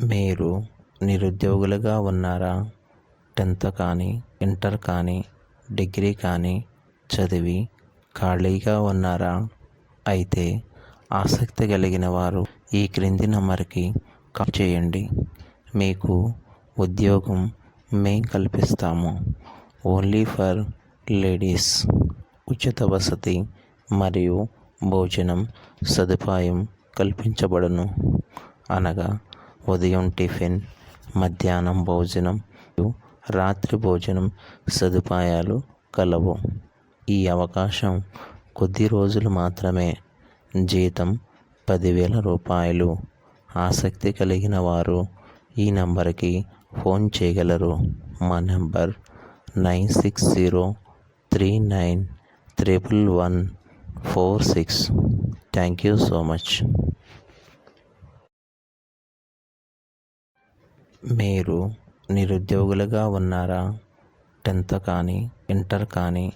మీరు నిరుద్యోగులుగా ఉన్నారా? 10th కానీ, ఇంటర్ కానీ, డిగ్రీ కానీ చదివి ఖాళీగా ఉన్నారా? అయితే ఆసక్తి కలిగిన వారు ఈ క్రింది నంబర్కి కాల్ చేయండి. మీకు ఉద్యోగం మేం కల్పిస్తాము. Only for ladies. ఉచిత వసతి మరియు భోజనం సదుపాయం కల్పించబడును. అనగా ఉదయం టిఫిన్, మధ్యాహ్నం భోజనం, రాత్రి భోజనం సదుపాయాలు కలవు. ఈ అవకాశం కొద్ది రోజులు మాత్రమే. జీతం 10,000 రూపాయలు. ఆసక్తి కలిగిన వారు ఈ నంబర్కి ఫోన్ చేయగలరు. మా number 9603911146. Thank you so much. మీరు నిరుద్యోగులుగా ఉన్నారా? 10th కానీ, ఇంటర్ కానీ,